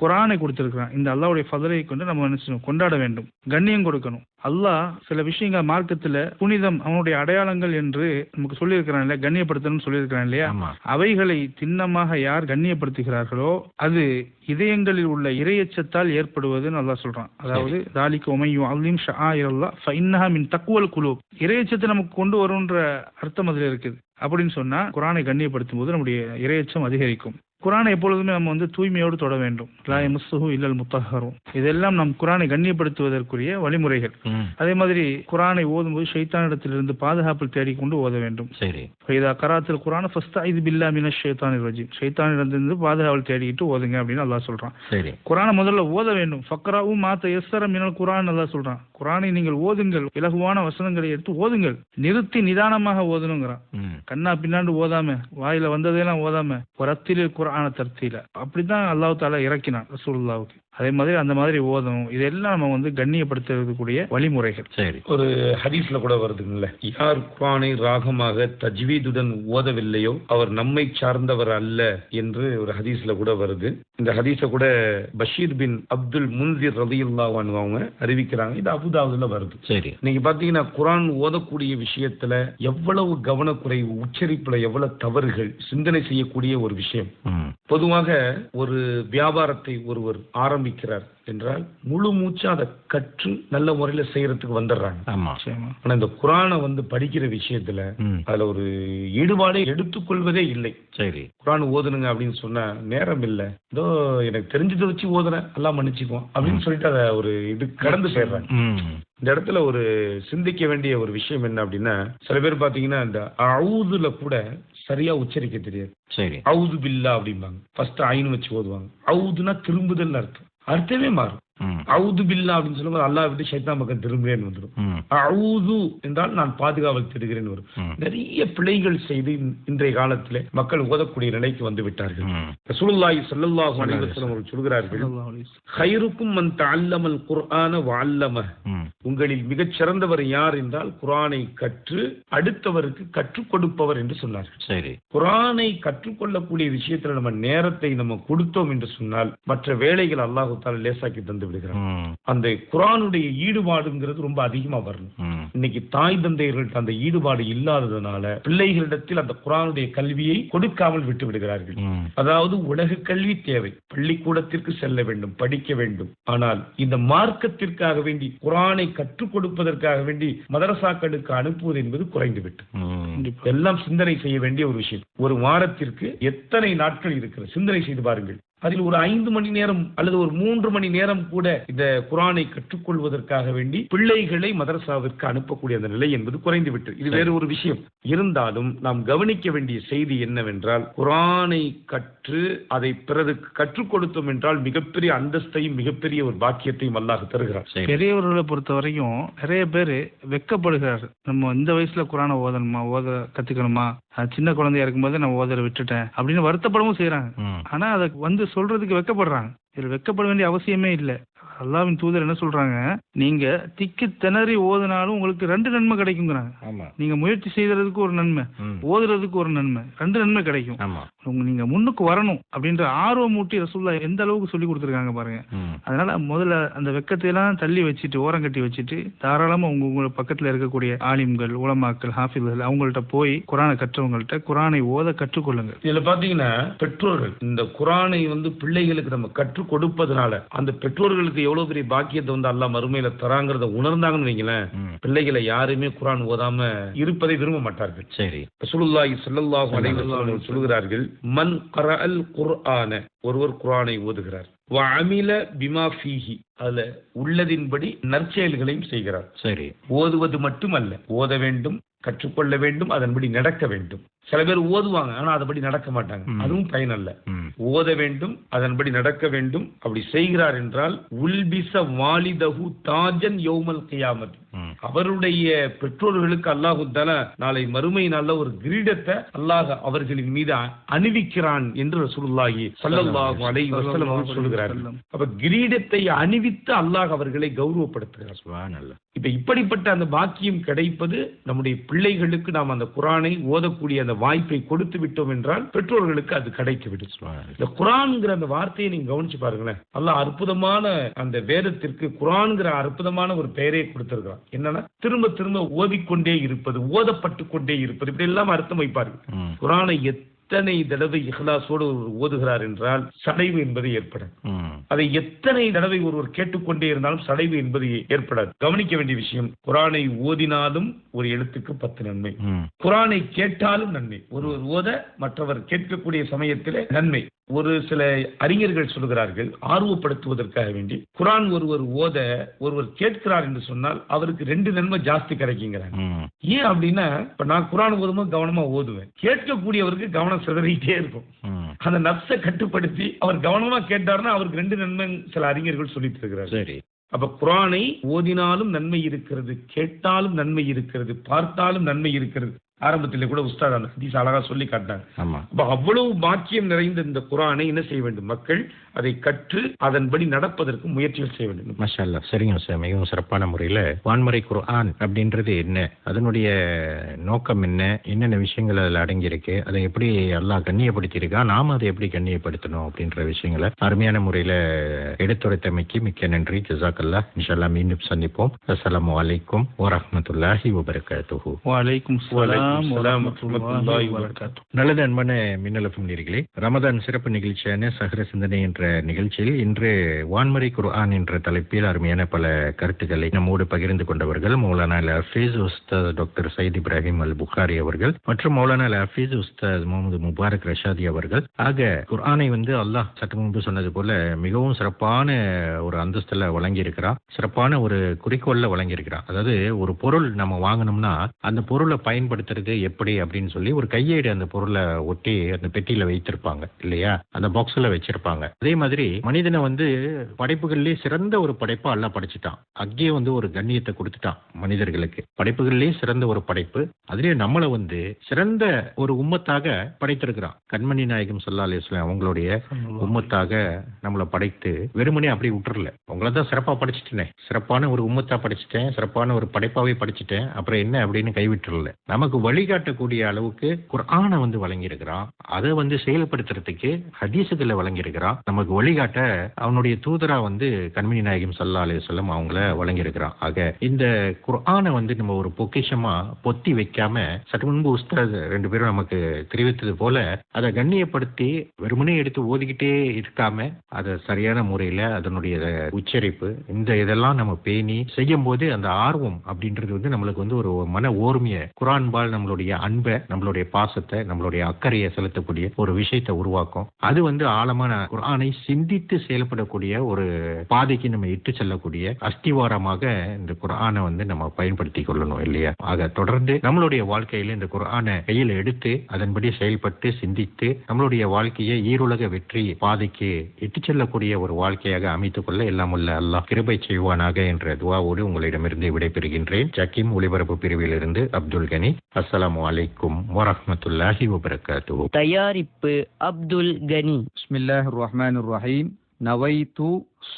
குர்ஆனை கொடுத்திருக்கிறான். இந்த அல்லாஹ்வுடைய ஃபضலை கொண்டு நம்ம என்ன கொண்டாட வேண்டும், கண்ணியம் கொடுக்கணும். அல்லாஹ் சில விஷயங்கள் மார்க்கத்துல புனிதம், அவனுடைய அடையாளங்கள் என்று நமக்கு சொல்லியிருக்கிறான் இல்லையா, கண்ணியப்படுத்தணும் சொல்லியிருக்கிறான் இல்லையா, அவைகளை திண்ணமாக யார் கண்ணியப்படுத்துகிறார்களோ அது இதயங்களில் உள்ள இறையச்சத்தால் ஏற்படுவதுன்னு அல்லாஹ் சொல்றான். அதாவது தாலிக உமையு அலீம் ஷஆயிரல்லாஹ் ஃபஇன்னஹா மின் தக்வல் குலூப், இறையச்சத்தை நமக்கு கொண்டு வரும்ன்ற அர்த்தம் அதுல இருக்குது. அப்படின்னு சொன்னா குர்ஆனை கண்ணியப்படுத்தும் போது நம்முடைய இறையச்சம் அதிகரிக்கும். குரானை எப்பொழுதுமே நம்ம வந்து தூய்மையோடு தொட வேண்டும். லா யமஸ்ஸுஹு இல்லல் முத்தஹ்ஹரூன். இதெல்லாம் நம் குரானை கண்ணியப்படுத்துவதற்குரிய வழிமுறைகள். அதே மாதிரி குரானை ஓதும்போது ஷைத்தானிடத்திலிருந்து பாதுகாப்பு தேடிக்கொண்டு ஓத வேண்டும். சரி. இதா கராத்தில் குரான ஃபஸ்தஇது பில்லாஹி மினஷ் ஷைத்தானிர் ரஜீம். ஷைத்தானிடத்திலிருந்து பாதுகாப்பு தேடிக்கிட்டு ஓதுங்க அப்படின்னு அல்லாஹ் சொல்றான். சரி. குரானை முதல்ல ஓத வேண்டும். ஃபக்ரவு மா தயஸ்ஸர மினல் குரான் அல்லாஹ் சொல்றான். குரானை நீங்கள் ஓதுங்கள், இலகுவான வசனங்களை எடுத்து ஓதுங்கள், நிறுத்தி நிதானமாக ஓதணுங்கிறான். கண்ணா பின்னாண்டு ஓதாம, வாயில வந்ததெல்லாம் ஓதாம, ரத்திலில் குர்ஆன தர்த்தீல, அப்படிதான் அல்லாஹ் தஆலா இறக்கினான் ரசூலுல்லாஹ்வுக்கு. அதே மாதிரி அந்த மாதிரி ஓதணும். இதெல்லாம் நம்ம வந்து கண்ணியப்படுத்துறதுக்கூடிய வழிமுறைகள். சரி. ஒரு ஹதீஸ்ல கூட வருதுங்களே, யார் குர்ஆனை ராகமாக தஜ்வீதுடன் ஓதவில்லையோ அவர் நம்மை சார்ந்தவர் அல்ல என்று ஒரு ஹதீஸ்ல கூட வருது. இந்த ஹதீஸை கூட பஷீர் பின் அப்துல் முன்சிர் ரலியல்லாஹு அன்ஹு அவங்க அறிவிக்கிறாங்க. இது அபூதாவுதுல வருது. சரி. நீங்க பாத்தீங்கன்னா குர்ஆன் ஓதக்கூடிய விஷயத்துல எவ்வளவு கவனக்குறைவு, உச்சரிப்புல எவ்வளவு தவறுகள், சிந்தனை செய்யக்கூடிய ஒரு விஷயம். பொதுவாக ஒரு வியாபாரத்தை ஒருவர் ஆரம்பிக்கிறார் என்றால் முழு மூச்சா அதை கற்று நல்ல முறையில செய்யறதுக்கு வந்துடுறாங்க. ஆனா இந்த குர்ஆனை வந்து படிக்கிற விஷயத்துல அதுல ஒரு ஈடுபாடே எடுத்துக்கொள்வதே இல்லை. சரி. குர்ஆன் ஓதுனுங்க அப்படின்னு சொன்னா நேரம் இல்லை, ஏதோ எனக்கு தெரிஞ்சதை வச்சு ஓதுறேன், எல்லாம் மன்னிச்சுக்குவோம் அப்படின்னு சொல்லிட்டு அதை ஒரு இது கடந்து போயிடுறாங்க. இந்த இடத்துல ஒரு சிந்திக்க வேண்டிய ஒரு விஷயம் என்ன அப்படின்னா, சில பேர் பாத்தீங்கன்னா இந்த அவுதுல கூட சரியா உச்சரிக்க தெரியாது. சரி. அவுது பில்லா அப்படிம்பாங்க. ஃபர்ஸ்ட் ஐன் வச்சு ஓதுவாங்க. அவுதுனா திரும்புதல் அர்த்தம், அர்த்தமே மாறும். அவுது பில்லா அப்படின்னு சொல்லும்போது அல்லாஹ் விட்டு ஷைத்தான் பக்கம் திரும்புறேன்னு வந்துடும். அவுது என்றால் நான் பாதுகாவல் தேடுகிறேன்னு வரும். நிறைய பிழைகள் செய்து இன்றைய காலத்திலே மக்கள் ஓதக்கூடிய நிலைக்கு வந்து விட்டார்கள். ரசூலுல்லாஹி ஸல்லல்லாஹு அலைஹி வஸல்லம் அவர்கள் சொல்கிறார்கள், கைருக்கும் மன் தஅல்லமல் குர்ஆன வஅல்லமஹ். உங்களில் மிகச் சிறந்தவர் யார் என்றால் குர்ஆனை கற்று அடுத்தவருக்கு கற்றுக் கொடுப்பவர் என்று சொன்னார்கள். சரி. குர்ஆனை கற்றுக்கொள்ளக்கூடிய விஷயத்துல நம்ம நேரத்தை நம்ம கொடுத்தோம் என்று சொன்னால் மற்ற வேலைகள் அல்லாஹ் தஆலா லேசாக்கி தந்து விடுகிறார். அந்த குர்ஆனுடைய ஈடுபாடுங்கிறது ரொம்ப அதிகமா வரணும். இன்னைக்கு தாய் தந்தையர்கள்ட்ட அந்த ஈடுபாடு இல்லாததுனால பிள்ளைகளிடத்தில் அந்த குர்ஆனுடைய கல்வியை கொடுக்காமல் விட்டு விடுகிறார்கள். அதாவது உலக கல்வி தேவை, பள்ளிக்கூடத்திற்கு செல்ல வேண்டும், படிக்க வேண்டும். ஆனால் இந்த மார்க்கத்திற்காக வேண்டி குர்ஆனை கற்றுக் கொடுப்பதற்காக வேண்டி மதரசாக்களுக்கு அனுப்புவது என்பது குறைந்துவிட்டு எல்லாம் சிந்தனை செய்ய வேண்டிய ஒரு விஷயம். ஒரு வாரத்திற்கு எத்தனை நாட்கள் இருக்கிறது சிந்தனை செய்து பாருங்கள். அதில் ஒரு 5 மணி நேரம் அல்லது ஒரு 3 மணி நேரம் கூட இந்த குர்ஆனை கற்றுக்கொள்வதற்காக வேண்டி பிள்ளைகளை மதரசாவிற்கு அனுப்பக்கூடிய அந்த நிலை என்பது குறைந்து விட்டு, இது வேறு ஒரு விஷயம். இருந்தாலும் நாம் கவனிக்க வேண்டிய செய்தி என்னவென்றால், குர்ஆனை கற்று அதை பிறருக்கு கற்றுக் கொடுத்தோம் என்றால் மிகப்பெரிய அந்தஸ்தையும் மிகப்பெரிய ஒரு பாக்கியத்தையும் அல்லாஹ் தருகிறார். பெரியவர்களை பொறுத்த வரைக்கும் நிறைய பேர் வெட்கப்படுகிறார். நம்ம இந்த வயசுல குர்ஆனை ஓதணுமா, ஓத கத்துக்கணுமா, சின்ன குழந்தையா இருக்கும்போது நான் ஓதரை விட்டுட்டேன் அப்படின்னு வருத்தப்படவும் செய்யறாங்க. ஆனா அதை வந்து சொல்றதுக்கு வெட்கப்படுறாங்க. இதுல வெட்கப்பட வேண்டிய அவசியமே இல்லை. அல்லாஹ்வின் தூதர் என்ன சொல்றாங்க, நீங்க திக்கி திணறி ஓதுனாலும் உங்களுக்கு 2 நன்மை கிடைக்குங்கிறாங்க. நீங்க முயற்சி செய்யறதுக்கு ஒரு நன்மை, ஓதுறதுக்கு ஒரு நன்மை, 2 நன்மை கிடைக்கும். நீங்க முன்னுக்கு வரணும் அப்படின்ற ஆர்வம் ஊட்டி ரசூலுல்லாஹ் எந்த அளவுக்கு சொல்லி கொடுத்துருக்காங்க பாருங்க. அதனால முதல்ல அந்த வெக்கத்தை எல்லாம் தள்ளி வச்சுட்டு, ஓரம் கட்டி வச்சுட்டு, தாராளமா உங்க பக்கத்துல இருக்கக்கூடிய ஆலிம்கள், உலமாக்கள், ஹாஃபில்கள் அவங்கள்ட்ட போய் குர்ஆனை கற்றவங்கள்ட்ட குர்ஆனை ஓத கற்றுக்கொள்ளுங்க. இதுல பாத்தீங்கன்னா பெற்றோர்கள் இந்த குர்ஆனை வந்து பிள்ளைகளுக்கு நம்ம கற்றுக் கொடுப்பதனால அந்த பெற்றோர்களுக்கு எவ்வளவு பெரிய பாக்கியத்தை வந்து அல்லாஹ் மறுமையில தராங்கிறத உணர்ந்தாங்கன்னு வைங்களேன், பிள்ளைகளை யாருமே குர்ஆன் ஓதாம இருப்பதை விரும்ப மாட்டார்கள். சரி. ரசூலுல்லாஹி ஸல்லல்லாஹு அலைஹி வஸல்லம் சொல்கிறார்கள், மன் கரஅல் குர்ஆன, ஒருவர் குர்ஆனை ஓதுகிறார், வ அமில பிமா ஃபீஹி, அதுல உள்ளதின்படி நற்செயல்களையும் செய்கிறார். சரி. ஓதுவது மட்டுமல்ல, ஓத வேண்டும், கற்றுக்கொள்ள வேண்டும், அதன்படி நடக்க வேண்டும். சில பேர் ஓதுவாங்க ஆனா அதன்படி நடக்க மாட்டாங்க, அதுவும் பயனல்ல. ஓத வேண்டும், அதன்படி நடக்க வேண்டும். அப்படி செய்கிறார் என்றால் உல்பிஸ வாலிதஹு தாஜன் யௌமல் கியாமத், அவருடைய பெற்றோர்களுக்கு அல்லாஹ் தஆலா நாளை மறுமை நாள்ல ஒரு கிரீடத்தை அல்லாஹ் அவர்களின் மீது அணிவிக்கிறான் என்று ரசூலுல்லாஹி ஸல்லல்லாஹு அலைஹி வஸல்லம் அவர்கள் சொல்கிறார்கள். அப்ப கிரீடத்தை அணிவித்து அல்லாஹ் அவர்களை கௌரவப்படுத்துகிறார். சுப்ஹானல்லாஹ். இப்ப இப்படிப்பட்ட அந்த பாக்கியம் கிடைப்பது நம்முடைய பிள்ளைகளுக்கு நாம் அந்த குர்ஆனை ஓதக்கூடிய அந்த வாய்ப்பை கொடுத்து விட்டோம் என்றால் பெற்றோர்களுக்கு அது கிடைத்து விடும். இந்த குர்ஆன்ங்கிற அந்த வார்த்தையை நீங்க கவனிச்சு பாருங்களேன். அல்லாஹ் அற்புதமான அந்த வேதத்திற்கு குர்ஆன்ங்கிற அற்புதமான ஒரு பெயரை கொடுத்திருக்கிறான். என்னன்னா திரும்ப திரும்ப ஓதிக்கொண்டே இருப்பது, ஓதப்பட்டு கொண்டே இருப்பது, இப்படி எல்லாம் அர்த்தம் வைப்பார்கள். குர்ஆனை எத்தனை தடவை இஹ்லாஸோடு ஒருவர் ஓதுகிறார் என்றால் சடைவு என்பது ஏற்படாது. அதை எத்தனை தடவை ஒருவர் கேட்டுக்கொண்டே இருந்தாலும் சடைவு என்பது ஏற்படாது. கவனிக்க வேண்டிய விஷயம், குர்ஆனை ஓதினாலும் ஒரு எழுத்துக்கு 10 நன்மை, குர்ஆனை கேட்டாலும் நன்மை. ஒருவர் ஓத மற்றவர் கேட்கக்கூடிய சமயத்திலே நன்மை. ஒரு சில அறிஞர்கள் சொல்கிறார்கள், ஆர்வப்படுத்துவதற்காக வேண்டி குர்ஆன் ஒருவர் ஓத ஒருவர் கேட்கிறார் என்று சொன்னால் அவருக்கு 2 நன்மை ஜாஸ்தி கிடைக்குங்கிறாங்க. ஏன் அப்படின்னா, இப்ப நான் குர்ஆன் ஓதும்போது கவனமா ஓதுவேன், கேட்கக்கூடியவருக்கு கவனம் சிதறிட்டே இருக்கும். அந்த நப்சை கட்டுப்படுத்தி அவர் கவனமா கேட்டார்னா அவருக்கு 2 நன்மை சில அறிஞர்கள் சொல்லிட்டு இருக்கிறார். சரி, அப்ப குர்ஆனை ஓதினாலும் நன்மை இருக்கிறது, கேட்டாலும் நன்மை இருக்கிறது, பார்த்தாலும் நன்மை இருக்கிறது. ஆரம்பத்தில் கூட உஸ்தாத் அந்த ஹதீஸ் அழகா சொல்லி காட்டாங்க. அப்ப அவ்வளவு பாக்கியம் நிறைந்த இந்த குர்ஆனை என்ன செய்ய வேண்டும்? மக்கள் அதை கற்று அதன்படி நடப்பதற்கு முயற்சிகள் செய்ய வேண்டும். மாஷா அல்லாஹ், சரிங்க சார், மிகவும் சிறப்பான முறையில் வான்மறை குர்ஆன் அப்படின்றது என்ன, அதனுடைய நோக்கம் என்ன, என்னென்ன விஷயங்கள் அதில் அடங்கியிருக்கு, அதை எப்படி அல்லாஹ் கண்ணியப்படுத்தியிருக்கா, நாம அதை எப்படி கண்ணியப்படுத்தணும் அப்படின்ற விஷயங்களை அருமையான முறையில் எடுத்துரைத்தமைக்கு மிக்க நன்றி. ஜஸாக்கல்லாஹ். இன்ஷா அல்லாஹ் மீண்டும் சந்திப்போம். அஸ்ஸலாமு அலைக்கும் வரஹ்மத்துல்லாஹி வபரகாத்துஹு. வலைக்கும் ஸலாம் வரஹ்மத்துல்லாஹி வபரகாத்துஹு. நல்லது அன்பான மின்னல் எஃப்எம் நேயர்களே, ரமதான் சிறப்பு நிகழ்ச்சியான சஹ்ர சிந்தனை என்ற நிகழ்ச்சியில் இன்று வான்மறை குர்ஆன் என்ற தலைப்பில் அருமையான பல கருத்துக்களை நம்மோடு பகிர்ந்து கொண்டவர்கள் மௌலானா அல் ஹஃபீஸ் உஸ்தாத் டாக்டர் சயீத் இப்ராஹிம் அல் புகாரி அவர்கள் மற்றும் மௌலானா அல் ஹஃபீஸ் உஸ்தாத் முகமது முபாரக் ரஷாதி அவர்கள். ஆக குர்ஆனை அல்லாஹ் சற்று முன்பு சொன்னது போல மிகவும் சிறப்பான ஒரு அந்தஸ்துல வழங்கி இருக்கிறான், சிறப்பான ஒரு குறிக்கோள்ல வழங்கி இருக்கிறான். அதாவது ஒரு பொருள் நம்ம வாங்கணும்னா அந்த பொருளை பயன்படுத்துறது எப்படி அப்படின்னு சொல்லி ஒரு கையேடு அந்த பொருளை ஒட்டி அந்த பெட்டியில வைத்திருப்பாங்க இல்லையா, அந்த பாக்ஸ்ல வச்சிருப்பாங்க. அதே மாதிரி மனிதனை படைப்புகளிலே சிறந்த ஒரு படைப்பா அல்லாஹ் படைச்சிட்டான். அங்கே ஒரு கண்ணியத்தை கொடுத்துட்டான் மனிதர்களுக்கு. படைப்புகளிலே சிறந்த ஒரு படைப்பு, அதுலயே நம்மளை சிறந்த ஒரு உம்மத்தாக படைத்திருக்கிறான். கண்மணி நாயகம் ஸல்லல்லாஹு அலைஹி வஸல்லம் அவங்களுடைய உம்மத்தாக நம்மளை படைத்து வெறுமனே அப்படி விட்டுறல. உங்களை தான் சிறப்பா படைச்சிட்டேன், சிறப்பான ஒரு உம்மத்தா படைச்சிட்டேன், சிறப்பான ஒரு படைப்பாவே படைச்சிட்டேன், அப்புறம் என்ன அப்படின்னு கைவிட்டுறல. நமக்கு வழிகாட்டக்கூடிய அளவுக்கு குர்ஆனை வழங்கியிருக்கிறான். அதை செயல்படுத்துறதுக்கு ஹதீஸுகளை வழங்கியிருக்கிறான். நமக்கு வழிகாட்ட அவனுடைய தூதரா கண்மணி நாயகம் ஸல்லல்லாஹு அலைஹி வஸல்லம் அவங்கள வழங்கியிருக்கிறான். ஆக இந்த குர்ஆனை நம்ம ஒரு பொக்கிஷமா பொத்தி வைக்காம, சற்று முன்பு உஸ்தாத் 2 பேரும் நமக்கு தெரிவித்தது போல அதை கண்ணியப்படுத்தி வெறுமனே எடுத்து ஓதிக்கிட்டே இருக்காம அதை சரியான முறையில அதனுடைய உச்சரிப்பு இதெல்லாம் நம்ம பேணி செய்யும் போது அந்த ஆர்வம் அப்படின்றது நம்மளுக்கு ஒரு மன ஓர்மைய, குர்ஆன் பால் நம்மளுடைய அன்பை, நம்மளுடைய பாசத்தை, நம்மளுடைய அக்கறையை செலுத்தக்கூடிய ஒரு விஷயத்தை உருவாக்கும். அது ஆழமான குர்ஆனை சிந்தித்து செயல்படக்கூடிய ஒரு பாதைக்கு நம்ம இட்டு செல்லக்கூடிய அஸ்திவாரமாக இந்த குர்ஆனை நம்ம பயன்படுத்திக் கொள்ளணும் இல்லையா. ஆக தொடர்ந்து நம்மளுடைய வாழ்க்கையில இந்த குர்ஆனை கையில் எடுத்து அதன்படி செயல்பட்டு சிந்தித்து நம்மளுடைய வாழ்க்கையை ஈருலக வெற்றி பாதைக்கு இட்டு செல்லக்கூடிய ஒரு வாழ்க்கையாக அமைத்துக் கொள்ள எல்லாம் உள்ள அல்லாஹ் கிருபை செய்வானாக என்ற துஆவோடு உங்களிடமிருந்து விடைபெறுகின்றேன். ஜக்கீம் ஒளிபரப்பு பிரிவிலிருந்து அப்துல் கனி. அஸ்ஸலாமு அலைக்கும் வரஹ்மத்துல்லாஹி வபரகாத்துஹு. தயாரிப்பு அப்துல் கனி. பிஸ்மில்லாஹிர் ரஹ்மானிர் ரஹீம். நவைத்து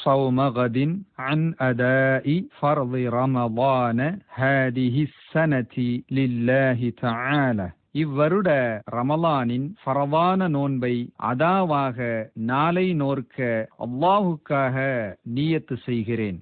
صوم غد عن أداء فرض رمضان هذه السنة لله تعالى. இவ்வருட ரமலானின் ஃபரதான நோன்பை அதாவாக நாளை நோர்க்க அல்லாஹுக்காக நியத்து செய்கிறேன்.